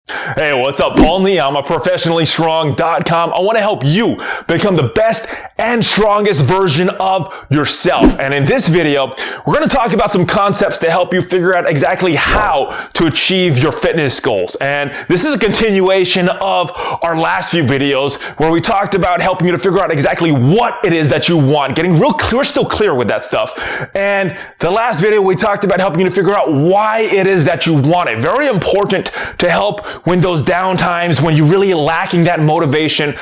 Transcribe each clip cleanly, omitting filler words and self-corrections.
Hey, what's up? Paul Nee. I'm a professionallystrong.com. I want to help you become the best and strongest version of yourself. And in this video, we're going to talk about some concepts to help you figure out exactly how to achieve your fitness goals. And this is a continuation of our last few videos where we talked about helping you to figure out exactly what it is that you want, getting real clear, still clear with that stuff. And the last video, we talked about helping you to figure out why it is that you want it. Very important to help when those down times, when you're really lacking that motivation,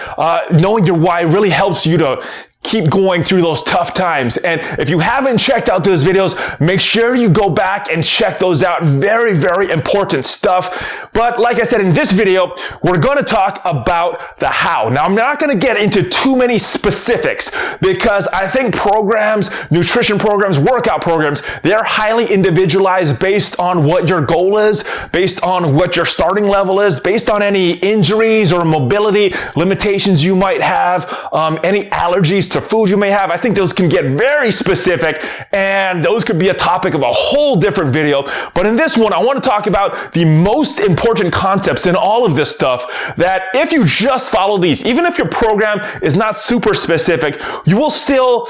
knowing your why really helps you to keep going through those tough times. And if you haven't checked out those videos, make sure you go back and check those out. Very, very important stuff. But like I said, in this video, we're going to talk about the how. Now, I'm not going to get into too many specifics because I think programs, nutrition programs, workout programs, they're highly individualized based on what your goal is, based on what your starting level is, based on any injuries or mobility limitations you might have, any allergies to food you may have. I think those can get very specific and those could be a topic of a whole different video. But in this one, I want to talk about the most important concepts in all of this stuff that if you just follow these, even if your program is not super specific, you will still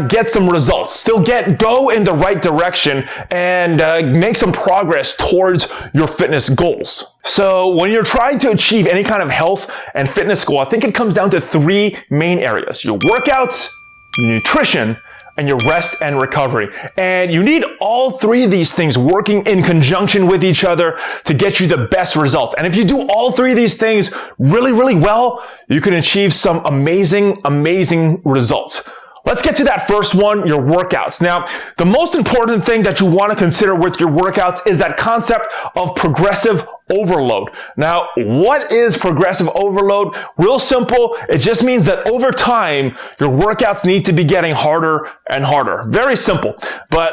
get some results, still go in the right direction and make some progress towards your fitness goals. So when you're trying to achieve any kind of health and fitness goal, I think it comes down to three main areas: your workouts, your nutrition, and your rest and recovery. And you need all three of these things working in conjunction with each other to get you the best results. And if you do all three of these things really, really well, you can achieve some amazing, amazing results. Let's get to that first one, your workouts. Now, the most important thing that you want to consider with your workouts is that concept of progressive overload. Now, what is progressive overload? Real simple. It just means that over time, your workouts need to be getting harder and harder. Very simple, but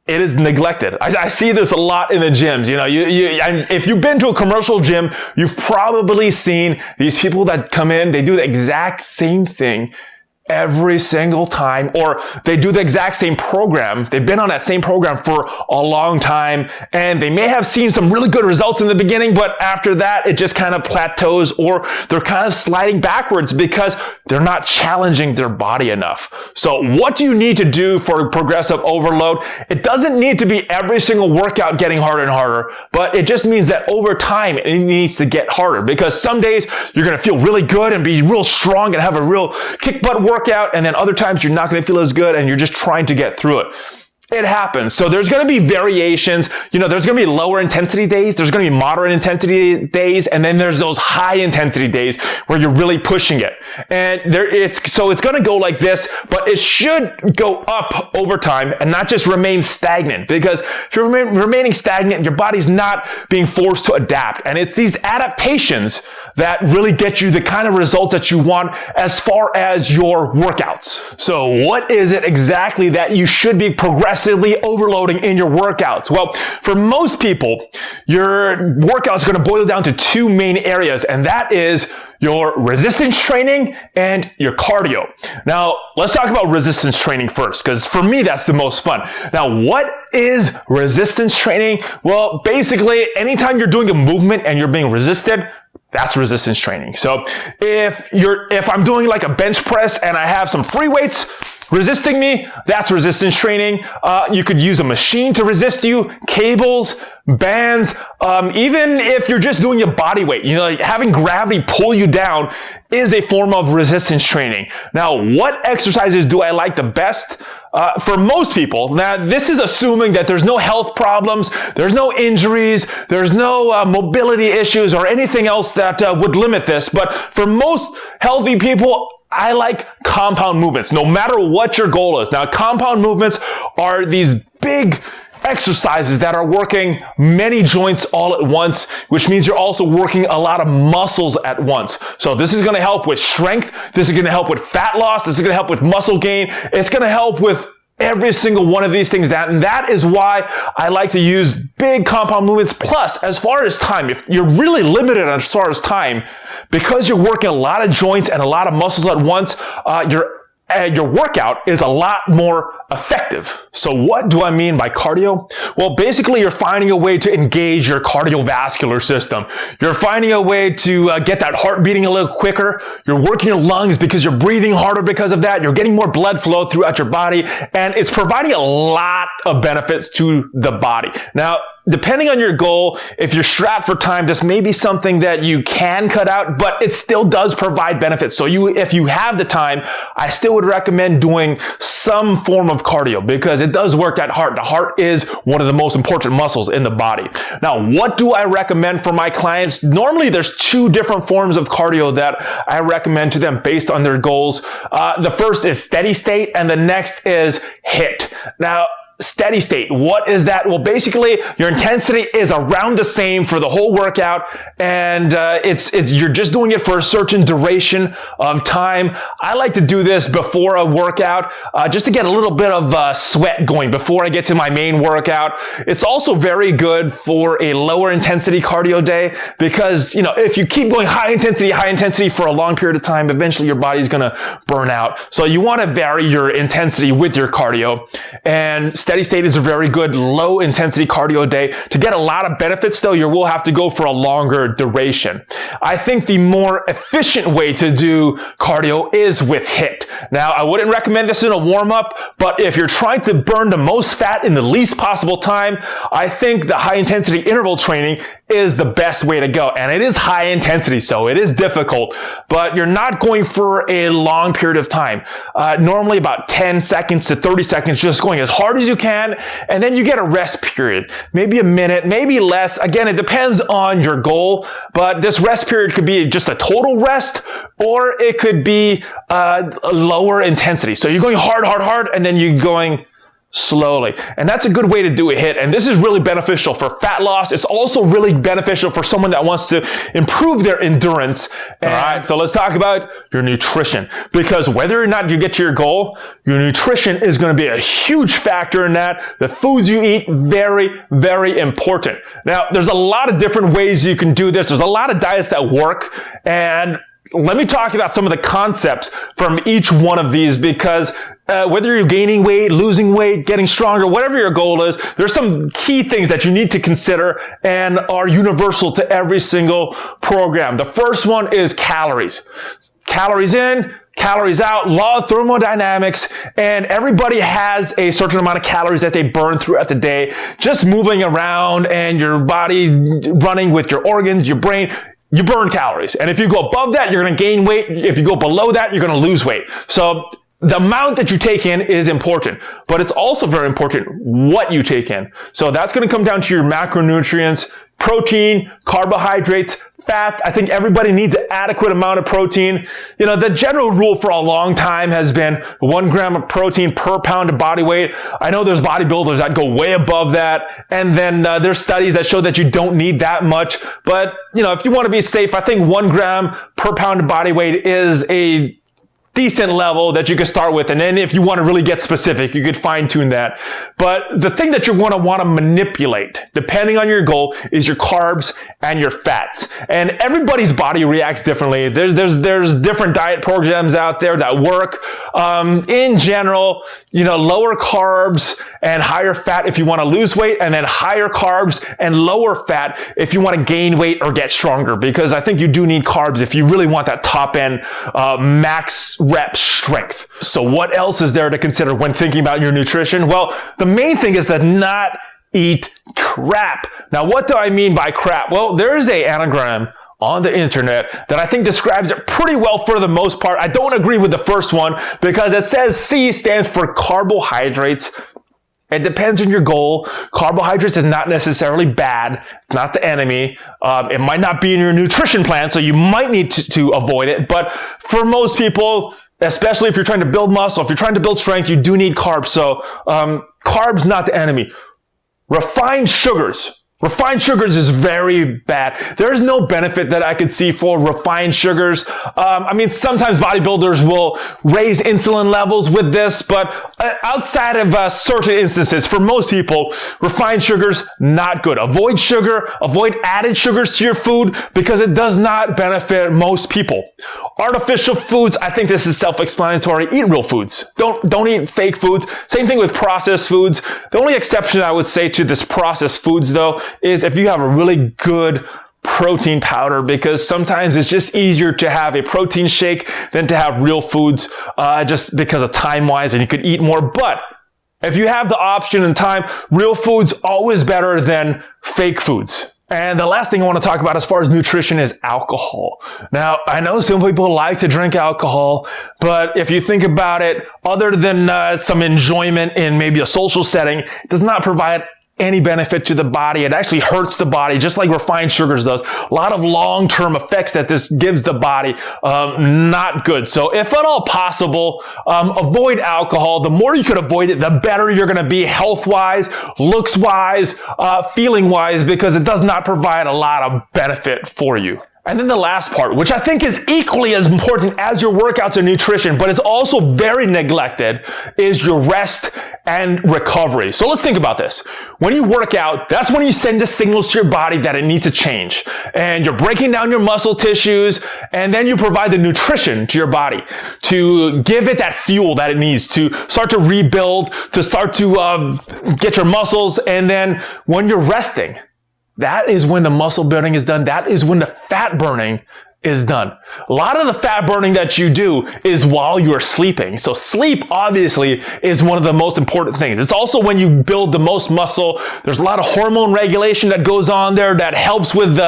it is neglected. I see this a lot in the gyms. You know, and if you've been to a commercial gym, you've probably seen these people that come in, they do the exact same thing every single time, or they do the exact same program. They've been on that same program for a long time, and they may have seen some really good results in the beginning, but after that, it just kind of plateaus, or they're kind of sliding backwards because they're not challenging their body enough. So what do you need to do for progressive overload? It doesn't need to be every single workout getting harder and harder, but it just means that over time, it needs to get harder, because some days you're going to feel really good and be real strong and have a real kick butt workout, and then other times you're not going to feel as good and you're just trying to get through it. It happens. So there's going to be variations. You know, there's going to be lower intensity days, there's going to be moderate intensity days, and then there's those high intensity days where you're really pushing it. And it's going to go like this, but it should go up over time and not just remain stagnant, because if you're remaining stagnant, your body's not being forced to adapt. And it's these adaptations that really get you the kind of results that you want as far as your workouts. So what is it exactly that you should be progressively overloading in your workouts? Well, for most people, your workout is going to boil down to two main areas, and that is your resistance training and your cardio. Now, let's talk about resistance training first, because for me, that's the most fun. Now, what is resistance training? Well, basically, anytime you're doing a movement and you're being resisted, that's resistance training. So if I'm doing like a bench press and I have some free weights resisting me, that's resistance training. You could use a machine to resist you, cables, bands, even if you're just doing your body weight, you know, like having gravity pull you down is a form of resistance training. Now, what exercises do I like the best? For most people, now this is assuming that there's no health problems, there's no injuries, there's no mobility issues or anything else that would limit this. But for most healthy people, I like compound movements, no matter what your goal is. Now, compound movements are these big exercises that are working many joints all at once, which means you're also working a lot of muscles at once. So this is going to help with strength. This is going to help with fat loss. This is going to help with muscle gain. It's going to help with every single one of these things. And that is why I like to use big compound movements. Plus, as far as time, if you're really limited as far as time, because you're working a lot of joints and a lot of muscles at once, you're your workout is a lot more effective. So what do I mean by cardio? Well, basically you're finding a way to engage your cardiovascular system. You're finding a way to get that heart beating a little quicker. You're working your lungs because you're breathing harder because of that. You're getting more blood flow throughout your body, and it's providing a lot of benefits to the body. Now, depending on your goal, if you're strapped for time, this may be something that you can cut out, but it still does provide benefits. So if you have the time, I still would recommend doing some form of cardio because it does work at heart. The heart is one of the most important muscles in the body. Now, what do I recommend for my clients? Normally, there's two different forms of cardio that I recommend to them based on their goals. The first is steady state, and the next is HIIT. Now, steady state, what is that? Well, basically, your intensity is around the same for the whole workout, and you're just doing it for a certain duration of time. I like to do this before a workout, just to get a little bit of sweat going before I get to my main workout. It's also very good for a lower intensity cardio day because, if you keep going high intensity for a long period of time, eventually your body's gonna burn out. So you want to vary your intensity with your cardio, and steady state is a very good low intensity cardio day. To get a lot of benefits though, you will have to go for a longer duration. I think the more efficient way to do cardio is with HIIT. Now, I wouldn't recommend this in a warm-up, but if you're trying to burn the most fat in the least possible time, I think the high intensity interval training is the best way to go. And it is high intensity, so it is difficult, but you're not going for a long period of time. Normally about 10 seconds to 30 seconds, just going as hard as you can, and then you get a rest period, maybe a minute, maybe less. Again, it depends on your goal, but this rest period could be just a total rest, or it could be a lower intensity. So you're going hard, and then you're going slowly. And that's a good way to do a HIIT. And this is really beneficial for fat loss. It's also really beneficial for someone that wants to improve their endurance. All right, so let's talk about your nutrition. Because whether or not you get to your goal, your nutrition is going to be a huge factor in that. The foods you eat, very, very important. Now, there's a lot of different ways you can do this. There's a lot of diets that work, and let me talk about some of the concepts from each one of these because whether you're gaining weight, losing weight, getting stronger, whatever your goal is, there's some key things that you need to consider and are universal to every single program. The first one is calories. Calories in, calories out, law of thermodynamics, and everybody has a certain amount of calories that they burn throughout the day, just moving around and your body running with your organs, your brain. You burn calories. And if you go above that, you're going to gain weight. If you go below that, you're going to lose weight. So the amount that you take in is important, but it's also very important what you take in. So that's going to come down to your macronutrients, protein, carbohydrates, fats. I think everybody needs an adequate amount of protein. The general rule for a long time has been 1 gram of protein per pound of body weight. I know there's bodybuilders that go way above that. And then there's studies that show that you don't need that much. But, if you want to be safe, I think 1 gram per pound of body weight is a decent level that you can start with. And then if you want to really get specific, you could fine tune that. But the thing that you're going to want to manipulate, depending on your goal, is your carbs and your fats. And everybody's body reacts differently. There's different diet programs out there that work. In general, lower carbs and higher fat if you want to lose weight, and then higher carbs and lower fat if you want to gain weight or get stronger. Because I think you do need carbs if you really want that top end max rep strength. So what else is there to consider when thinking about your nutrition? Well, the main thing is to not eat crap. Now, what do I mean by crap? Well, there is an anagram on the internet that I think describes it pretty well for the most part. I don't agree with the first one because it says C stands for carbohydrates. It depends on your goal. Carbohydrates is not necessarily bad, not the enemy. It might not be in your nutrition plan, so you might need to avoid it. But for most people, especially if you're trying to build muscle, if you're trying to build strength, you do need carbs. So carbs, not the enemy. Refined sugars Refined sugars is very bad. There's no benefit that I could see for refined sugars. I mean, sometimes bodybuilders will raise insulin levels with this, but outside of certain instances, for most people, refined sugars, not good. Avoid sugar, avoid added sugars to your food because it does not benefit most people. Artificial foods, I think this is self-explanatory. Eat real foods. Don't eat fake foods. Same thing with processed foods. The only exception I would say to this processed foods though is if you have a really good protein powder, because sometimes it's just easier to have a protein shake than to have real foods, just because of time-wise, and you could eat more. But if you have the option and time, real foods always better than fake foods. And the last thing I want to talk about as far as nutrition is alcohol. Now, I know some people like to drink alcohol, but if you think about it, other than some enjoyment in maybe a social setting, it does not provide any benefit to the body. It actually hurts the body, just like refined sugars does. A lot of long-term effects that this gives the body, not good. So if at all possible, avoid alcohol. The more you could avoid it, the better you're going to be health-wise, looks-wise, feeling-wise, because it does not provide a lot of benefit for you. And then the last part, which I think is equally as important as your workouts and nutrition, but is also very neglected, is your rest and recovery. So let's think about this. When you work out, that's when you send the signals to your body that it needs to change. And you're breaking down your muscle tissues, and then you provide the nutrition to your body to give it that fuel that it needs to start to rebuild, to start to get your muscles. And then when you're resting, that is when the muscle building is done. That is when the fat burning is done. A lot of the fat burning that you do is while you're sleeping. So sleep obviously is one of the most important things. It's also when you build the most muscle. There's a lot of hormone regulation that goes on there that helps with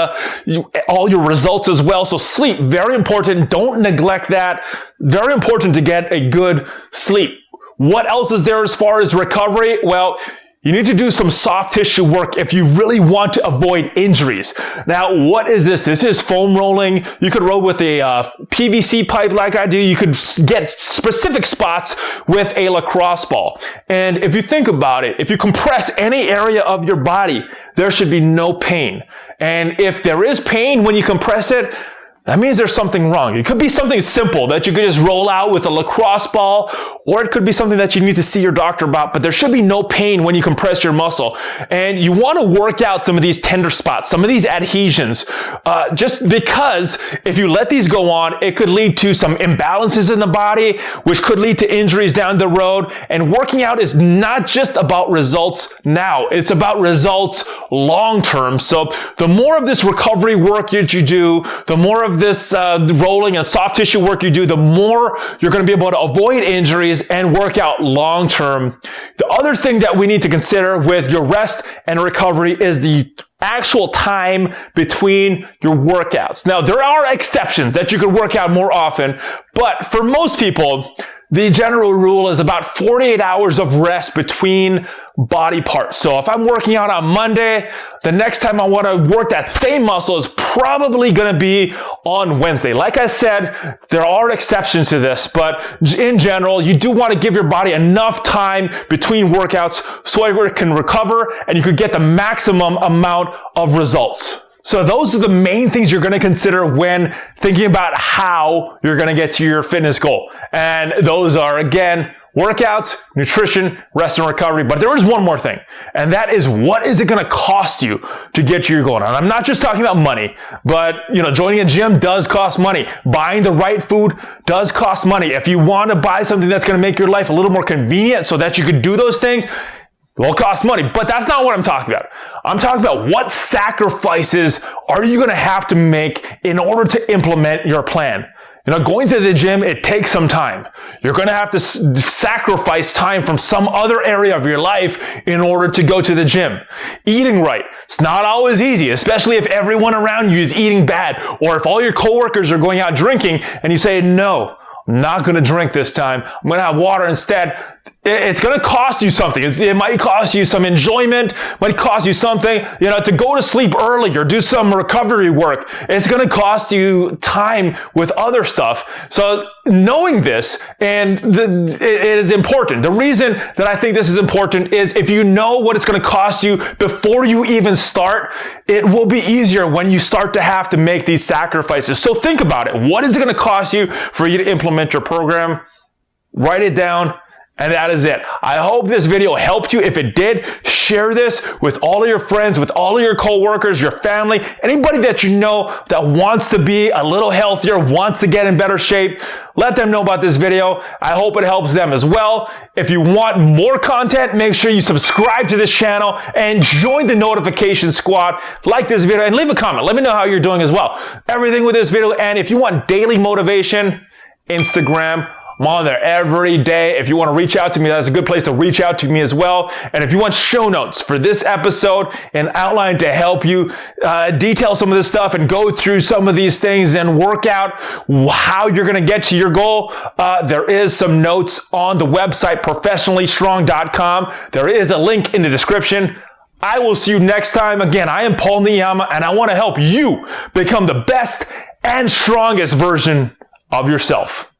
all your results as well. So sleep, very important. Don't neglect that. Very important to get a good sleep. What else is there as far as recovery? Well, you need to do some soft tissue work if you really want to avoid injuries. Now, what is this? This is foam rolling. You could roll with a PVC pipe like I do. You could get specific spots with a lacrosse ball. And if you think about it, if you compress any area of your body, there should be no pain. And if there is pain when you compress it, that means there's something wrong. It could be something simple that you could just roll out with a lacrosse ball, or it could be something that you need to see your doctor about, but there should be no pain when you compress your muscle. And you want to work out some of these tender spots, some of these adhesions, just because if you let these go on, it could lead to some imbalances in the body, which could lead to injuries down the road. And working out is not just about results now, it's about results long term. So the more of this recovery work that you do, the more of this rolling and soft tissue work you do, the more you're going to be able to avoid injuries and work out long term. The other thing that we need to consider with your rest and recovery is the actual time between your workouts. Now, there are exceptions that you could work out more often, but for most people, the general rule is about 48 hours of rest between body parts. So if I'm working out on Monday, the next time I want to work that same muscle is probably going to be on Wednesday. Like I said, there are exceptions to this, but in general, you do want to give your body enough time between workouts so it can recover and you could get the maximum amount of results. So those are the main things you're going to consider when thinking about how you're going to get to your fitness goal. And those are, again, workouts, nutrition, rest and recovery. But there is one more thing, and that is, what is it going to cost you to get to your goal? And I'm not just talking about money, but joining a gym does cost money. Buying the right food does cost money. If you want to buy something that's going to make your life a little more convenient so that you could do those things, it will cost money, but that's not what I'm talking about. I'm talking about what sacrifices are you going to have to make in order to implement your plan. Going to the gym, it takes some time. You're going to have to sacrifice time from some other area of your life in order to go to the gym. Eating right. It's not always easy, especially if everyone around you is eating bad, or if all your coworkers are going out drinking and you say, no, I'm not going to drink this time. I'm going to have water instead. it's going to cost you something. It might cost you some enjoyment, might cost you something, to go to sleep early or do some recovery work. It's going to cost you time with other stuff. So knowing this, it is important. The reason that I think this is important is if you know what it's going to cost you before you even start, it will be easier when you start to have to make these sacrifices. So think about it. What is it going to cost you for you to implement your program? Write it down. And that is it. I hope this video helped you. If it did, share this with all of your friends, with all of your coworkers, your family, anybody that you know that wants to be a little healthier, wants to get in better shape. Let them know about this video. I hope it helps them as well. If you want more content, make sure you subscribe to this channel and join the notification squad. Like this video and leave a comment. Let me know how you're doing as well. Everything with this video. And if you want daily motivation, Instagram, I'm on there every day. If you want to reach out to me, that's a good place to reach out to me as well. And if you want show notes for this episode and outline to help you detail some of this stuff and go through some of these things and work out how you're going to get to your goal, there is some notes on the website, professionallystrong.com. There is a link in the description. I will see you next time. Again, I am Paul Niyama, and I want to help you become the best and strongest version of yourself.